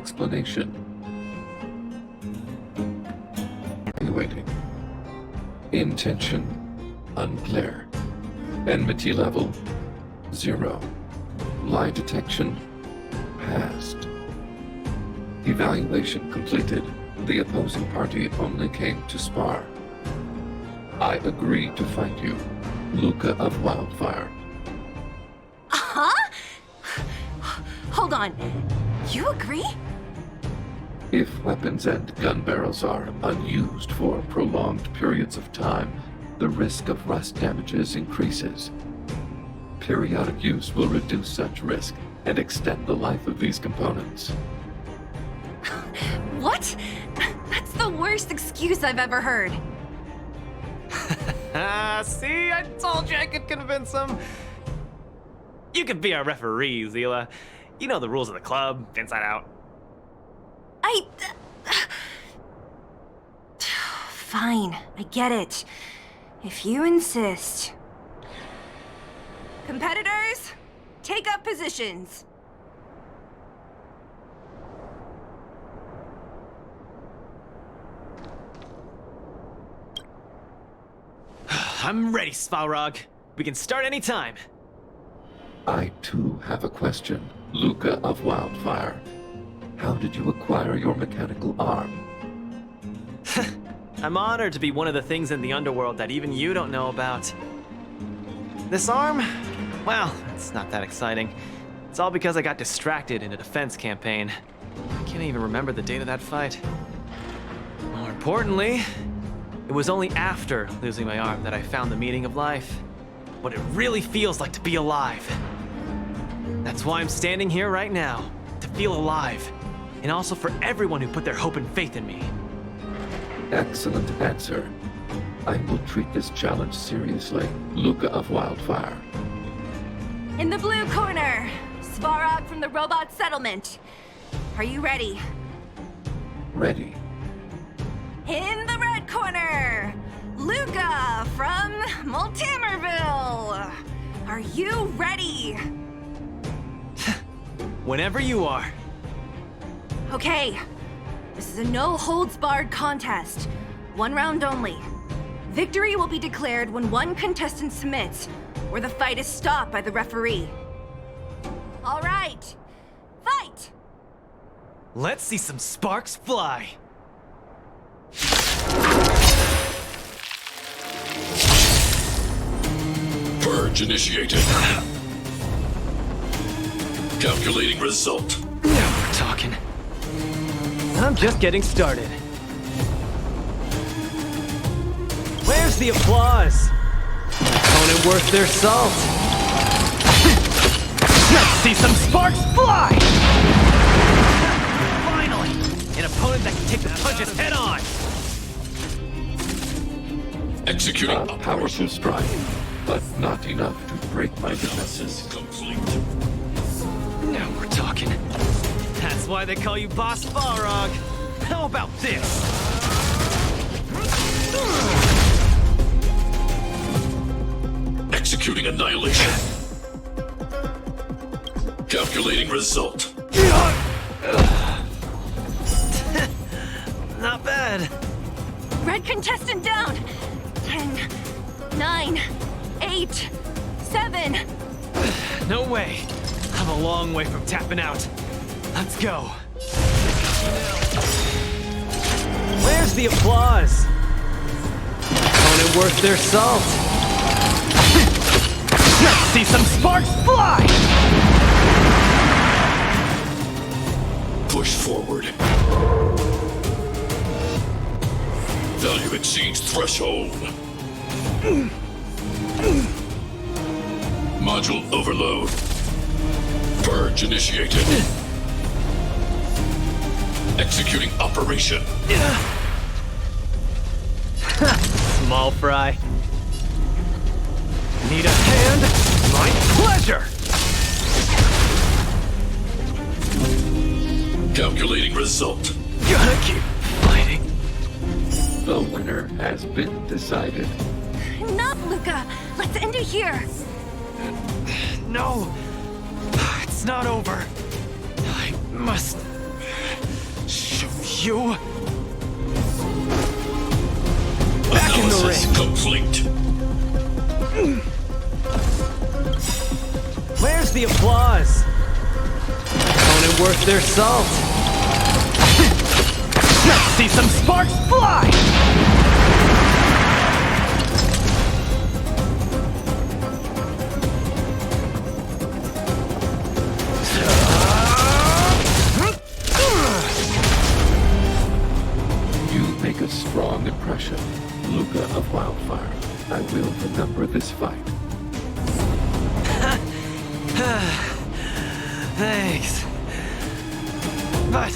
explanation. Evaluating. Intention unclear. Enmity level 0. Lie detection passed. Evaluation completed. The opposing party only came to spar. I agree to fight you, Luka of Wildfire. Huh? Hold on. You agree? If weapons and gun barrels are unused for prolonged periods of time, the risk of rust damages increases. Periodic use will reduce such risk and extend the life of these components. What? That's the worst excuse I've ever heard. See, I told you I could convince him. You could be our referee, Zila. You know the rules of the club, inside out. Fine, I get it. If you insist. Competitors, take up positions. I'm ready, Svarog. We can start anytime. I too have a question, Luka of Wildfire. How did you acquire your mechanical arm? I'm honored to be one of the things in the underworld that even you don't know about. This arm? Well, it's not that exciting. It's all because I got distracted in a defense campaign. I can't even remember the date of that fight. More importantly, it was only after losing my arm that I found the meaning of life. What it really feels like to be alive. That's why I'm standing here right now, to feel alive. And also for everyone who put their hope and faith in me. Excellent answer. I will treat this challenge seriously, Luka of Wildfire. In the blue corner, Svarog from the robot settlement. Are you ready? Ready. In the red corner, Luka from Multimerville. Are you ready? Whenever you are. Okay. This is a no-holds-barred contest. 1 round only. Victory will be declared when one contestant submits, or the fight is stopped by the referee. All right. Fight! Let's see some sparks fly. Purge initiated. Calculating result. Now we're talking. I'm just getting started. Where's the applause? Opponent worth their salt. Let's see some sparks fly! Finally! An opponent that can take the punches head on! Executing A powerful strike, but not enough to break my defenses. complete. Now we're talking. That's why they call you Boss Balrog. How about this? Executing annihilation. Calculating result. Not bad. Red contestant down. 10, 9, 8, 7. No way. I'm a long way from tapping out. Let's go. Where's the applause? Opponent worth their salt. Let's see some sparks fly! Push forward. Value exceeds threshold. Module overload. Purge initiated. Executing operation. Small fry. Need a hand? My pleasure! Calculating result. Gotta keep fighting. The winner has been decided. Enough, Luka. Let's end it here. No, it's not over. I must You... Back in the Analysis ring. complete. Where's the applause? Opponent worth their salt. Let's see some sparks fly! You make a strong impression, Luka of Wildfire. I will remember this fight. Thanks. But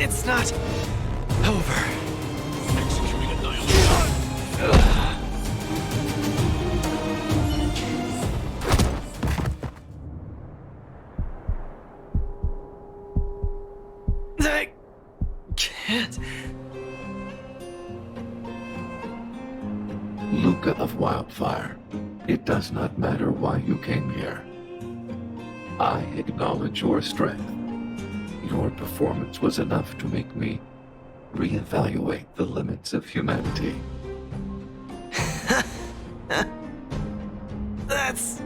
it's not over. Executing annihilation. I can't. Luka of Wildfire, it does not matter why you came here. I acknowledge your strength. Your performance was enough to make me reevaluate the limits of humanity. That's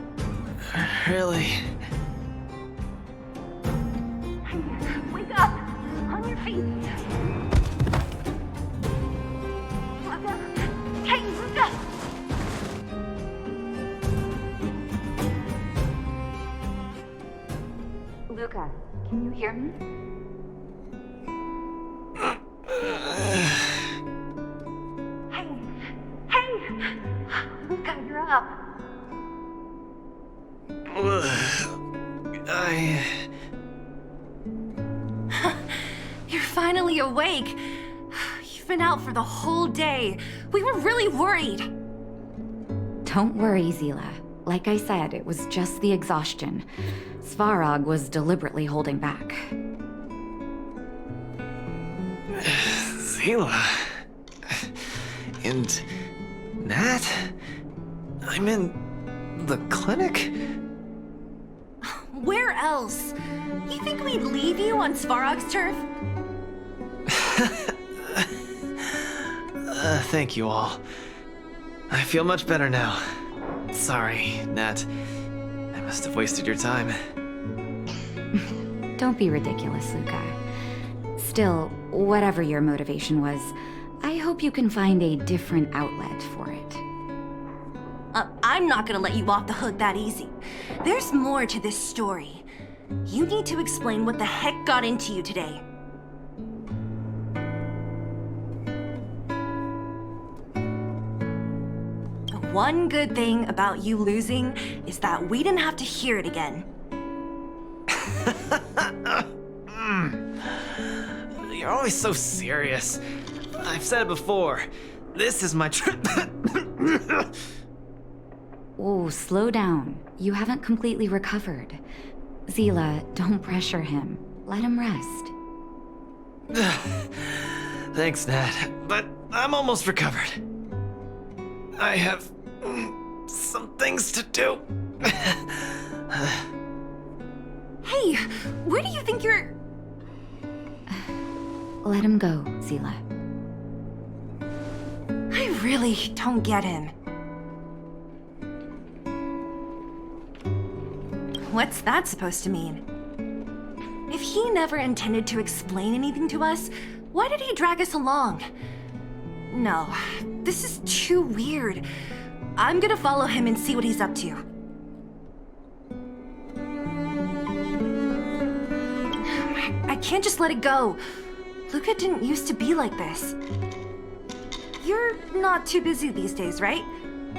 really... Wake up! On your feet! Luka! Hey, Luka! Luka, can you hear me? Hey! Hey! Luka, you're up! You're finally awake! You've been out for the whole day. We were really worried. Don't worry, Zila. Like I said, it was just the exhaustion. Svarog was deliberately holding back. Zila... And... Nat? I'm in... the clinic? Where else? You think we'd leave you on Svarog's turf? Thank you all. I feel much better now. Sorry, Nat. I must have wasted your time. Don't be ridiculous, Luka. Still, whatever your motivation was, I hope you can find a different outlet for it. I'm not gonna let you off the hook that easy. There's more to this story. You need to explain what the heck got into you today. The one good thing about you losing is that we didn't have to hear it again. You're always so serious. I've said it before. This is my trip. Oh, slow down. You haven't completely recovered. Zila, don't pressure him. Let him rest. Thanks, Nat, but I'm almost recovered. I have some things to do. Hey, where do you think you're... Let him go, Zila. I really don't get him. What's that supposed to mean? If he never intended to explain anything to us, why did he drag us along? No, this is too weird. I'm gonna follow him and see what he's up to. I can't just let it go. Luka didn't used to be like this. You're not too busy these days, right?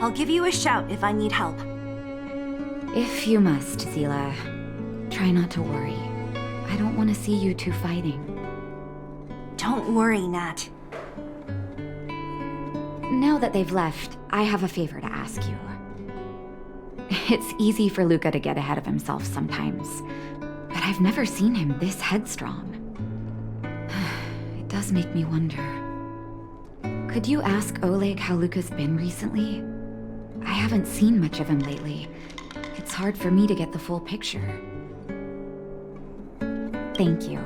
I'll give you a shout if I need help. If you must, Zila. Try not to worry. I don't want to see you two fighting. Don't worry, Nat. Now that they've left, I have a favor to ask you. It's easy for Luka to get ahead of himself sometimes, but I've never seen him this headstrong. It does make me wonder. Could you ask Oleg how Luka's been recently? I haven't seen much of him lately. It's hard for me to get the full picture. Thank you.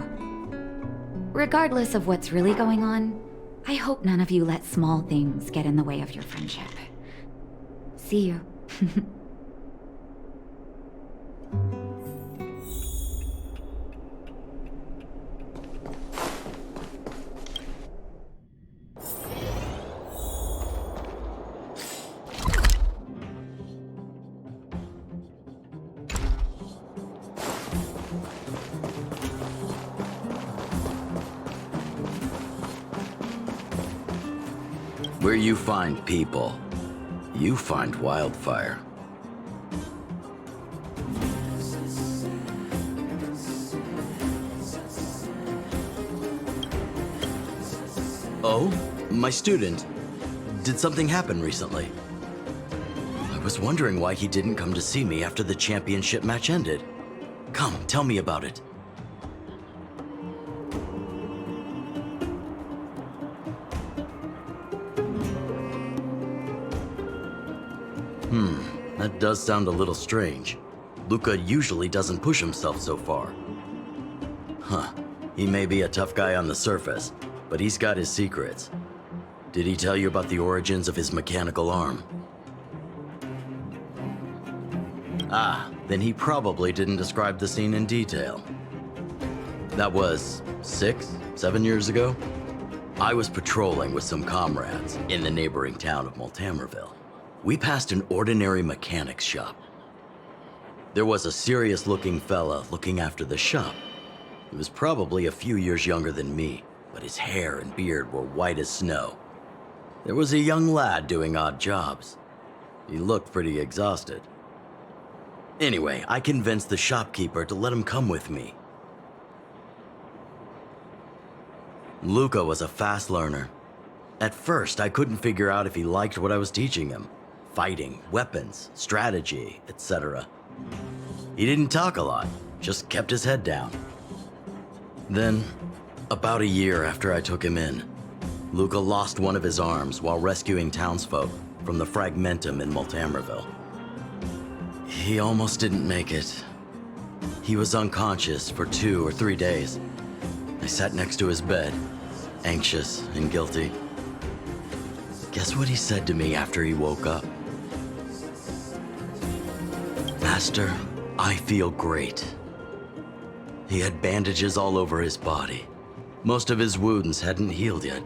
Regardless of what's really going on, I hope none of you let small things get in the way of your friendship. See you. Where you find people, you find wildfire. Oh, my student. Did something happen recently? I was wondering why he didn't come to see me after the championship match ended. Come, tell me about it. That does sound a little strange. Luka usually doesn't push himself so far. Huh. He may be a tough guy on the surface, but he's got his secrets. Did he tell you about the origins of his mechanical arm? Ah, then he probably didn't describe the scene in detail. That was 7 years ago? I was patrolling with some comrades in the neighboring town of Multamerville. We passed an ordinary mechanic's shop. There was a serious-looking fella looking after the shop. He was probably a few years younger than me, but his hair and beard were white as snow. There was a young lad doing odd jobs. He looked pretty exhausted. Anyway, I convinced the shopkeeper to let him come with me. Luka was a fast learner. At first, I couldn't figure out if he liked what I was teaching him. Fighting, weapons, strategy, etc. He didn't talk a lot, just kept his head down. Then, about a year after I took him in, Luka lost one of his arms while rescuing townsfolk from the Fragmentum in Multamerville. He almost didn't make it. He was unconscious for 2 or 3 days. I sat next to his bed, anxious and guilty. Guess what he said to me after he woke up? Master, I feel great. He had bandages all over his body. Most of his wounds hadn't healed yet.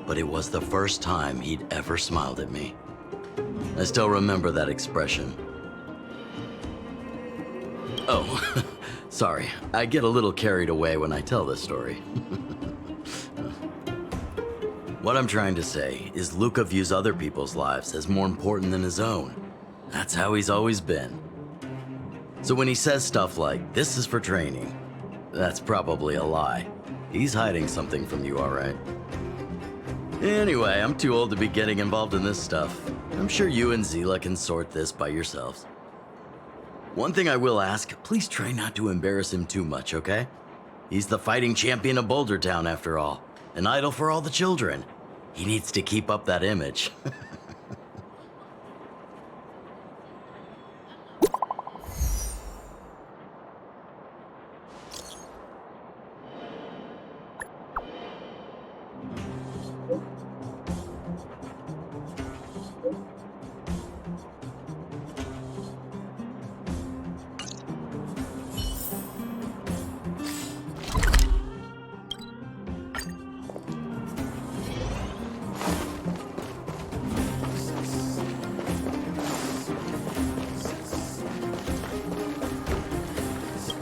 But it was the first time he'd ever smiled at me. I still remember that expression. Oh, sorry. I get a little carried away when I tell this story. What I'm trying to say is Luka views other people's lives as more important than his own. That's how he's always been. So when he says stuff like, "This is for training," that's probably a lie. He's hiding something from you, all right? Anyway, I'm too old to be getting involved in this stuff. I'm sure you and Zila can sort this by yourselves. One thing I will ask, please try not to embarrass him too much, okay? He's the fighting champion of Boulder Town, after all. An idol for all the children. He needs to keep up that image.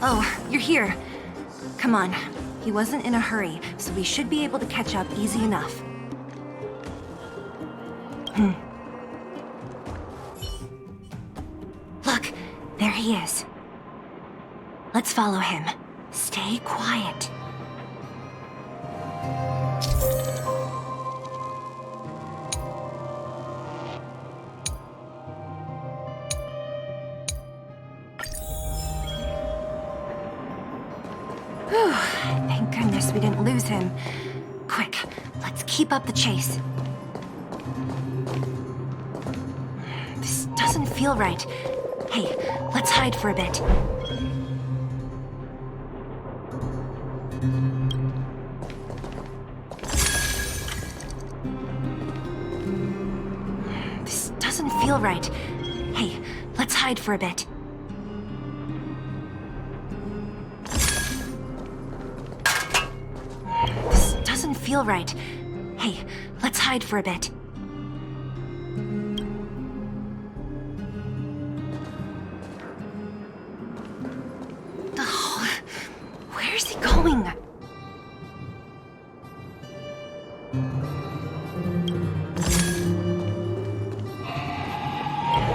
Oh, you're here. Come on. He wasn't in a hurry, so we should be able to catch up easy enough. Look, there he is. Let's follow him. Stay quiet. Whew, thank goodness we didn't lose him. Quick, let's keep up the chase. This doesn't feel right. Hey, let's hide for a bit. feel right. Hey, let's hide for a bit. This doesn't feel right. Hey, let's hide for a bit. Oh, where's he going?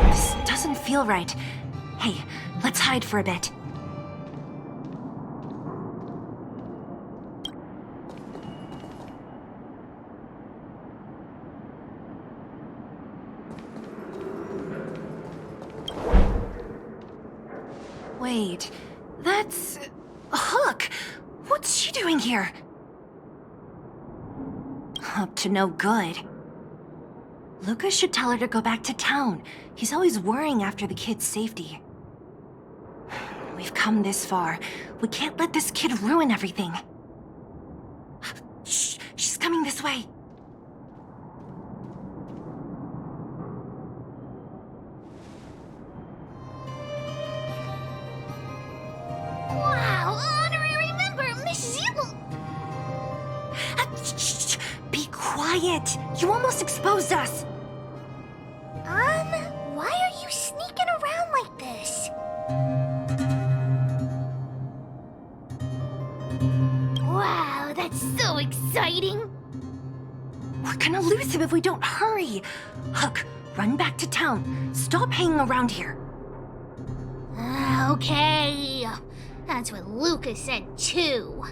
This doesn't feel right. Hey, let's hide for a bit. Wait, that's... Hook! What's she doing here? Up to no good. Luka should tell her to go back to town. He's always worrying after the kid's safety. We've come this far. We can't let this kid ruin everything. Shh, she's coming this way. Wow, honorary member, Miss Zibble! Shh, be quiet. You almost exposed us. Why are you sneaking around like this? Wow, that's so exciting! We're gonna lose him if we don't hurry. Hook, run back to town. Stop hanging around here. Okay. That's what Luka said too.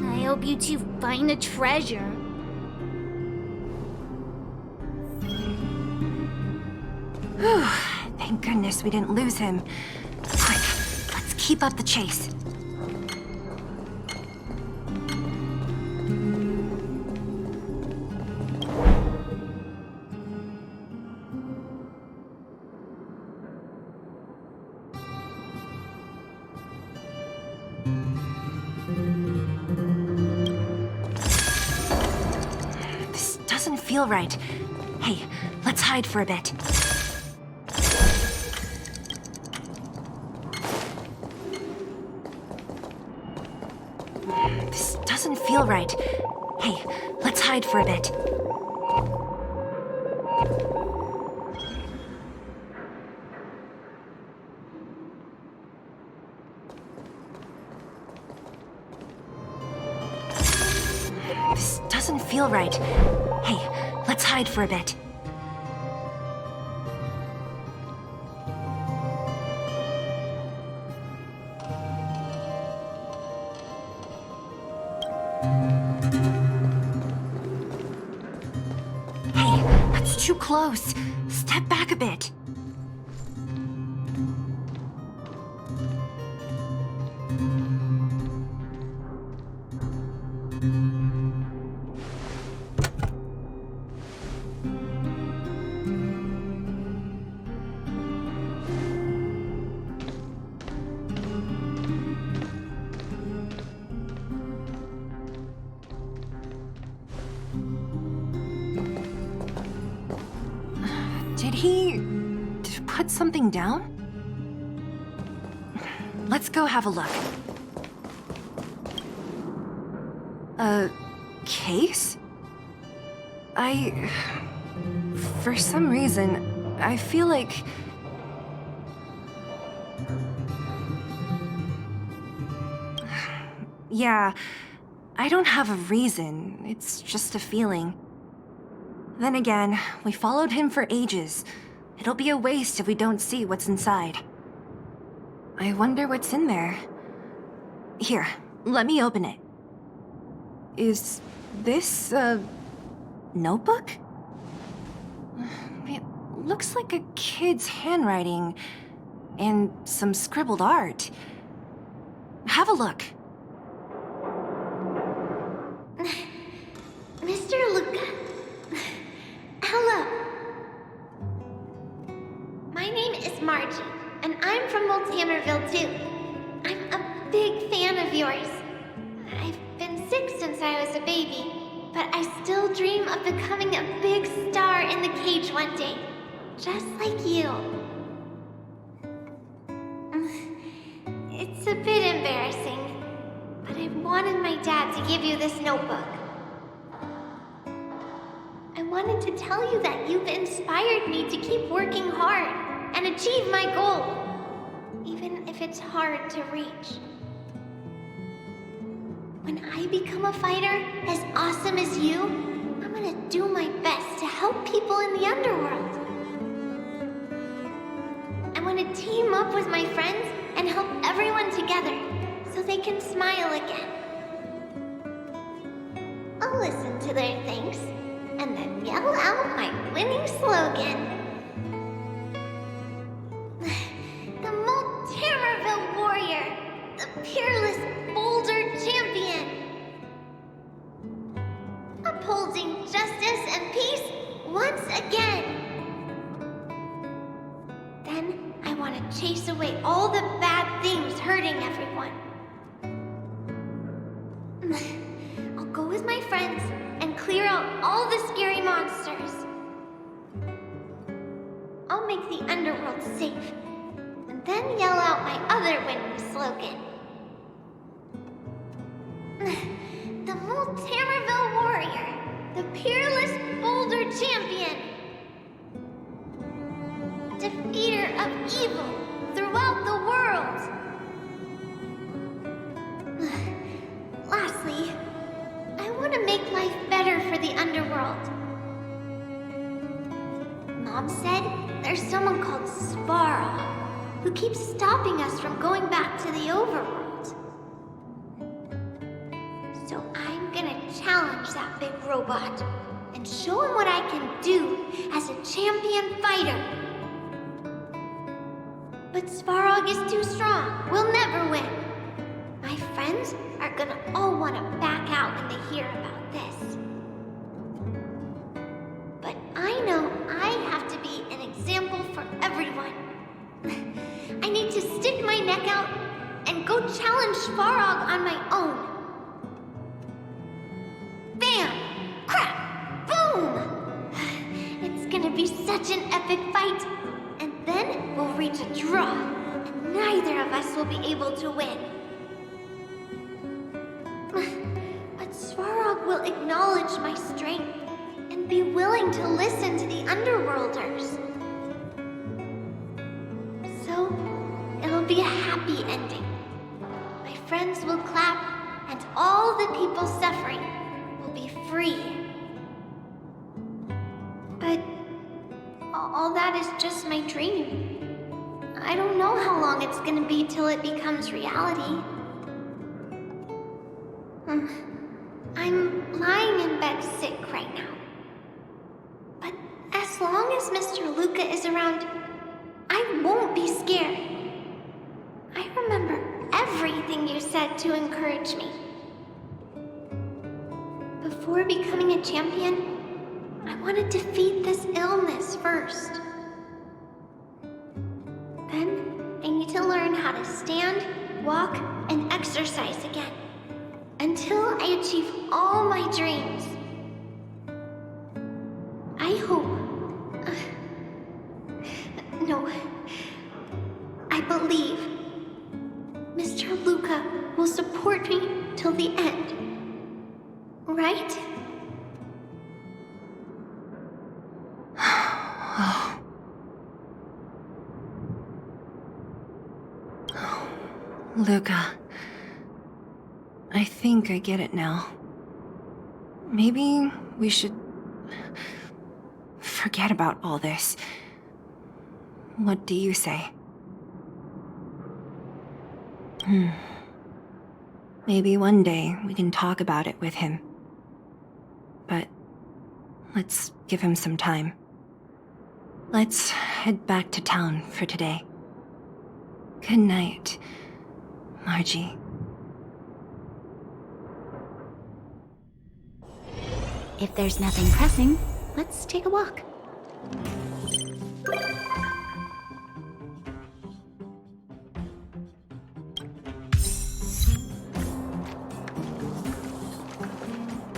I hope you two find the treasure. Whew, thank goodness we didn't lose him. Quick, let's keep up the chase. This doesn't feel right. Hey, let's hide for a bit. This doesn't feel right. Hey, let's hide for a bit. This doesn't feel right. Hey, let's hide for a bit. Hey, that's too close. Step back a bit. Did he put something down? Let's go have a look. A case? For some reason, I feel like... Yeah, I don't have a reason. It's just a feeling. Then again, we followed him for ages. It'll be a waste if we don't see what's inside. I wonder what's in there. Here, let me open it. Is this a notebook? It looks like a kid's handwriting and some scribbled art. Have a look. Mr. Luka. Hello. My name is Margie, and I'm from Multimerville too. I'm a big fan of yours. I've been sick since I was a baby, but I still dream of becoming a big star in the cage one day. just like you. It's a bit embarrassing, but I wanted my dad to give you this notebook. I wanted to tell you that you've inspired me to keep working hard and achieve my goal, even if it's hard to reach. When I become a fighter as awesome as you, I'm gonna do my best to help people in the underworld. I want to team up with my friends and help everyone together so they can smile again. I'll listen to their thanks and then yell out my winning slogan. The Multamerville Warrior, the peerless Boulder Champion. Upholding justice and peace once again. Then I want to chase away all the bad things hurting everyone. I'll go with my friends and clear out all the scary monsters. I'll make the underworld safe, and then yell out my other winning slogan. The Multamerville Warrior, the peerless Boulder Champion. Defeater of evil throughout the world. Lastly, I want to make life better for the underworld. Mom said there's someone called Svarog who keeps stopping us from going back to the overworld. So I'm gonna challenge that big robot and show him what I can do as a champion fighter. But Svarog is too strong. We'll never win. My friends are gonna all want to back out when they hear about this. But I know I have to be an example for everyone. I need to stick my neck out and go challenge Svarog on my own. Bam! Crack! Boom! It's gonna be such an epic fight. And then we'll reach a draw, and neither of us will be able to win. But Svarog will acknowledge my strength and be willing to listen to the Underworlders. So, it'll be a happy ending. My friends will clap, and all the people suffering will be free. But all that is just my dream. I don't know how long it's gonna be till it becomes reality. I'm lying in bed sick right now. But as long as Mr. Luka is around, I won't be scared. I remember everything you said to encourage me. Before becoming a champion, I want to defeat this illness first. Then, I need to learn how to stand, walk, and exercise again. Until I achieve all my dreams. I hope... no. I believe Mr. Luka will support me till the end. Right? Luka, I think I get it now. Maybe we should forget about all this. What do you say? Maybe one day we can talk about it with him. But let's give him some time. Let's head back to town for today. Good night, Margie. If there's nothing pressing, let's take a walk.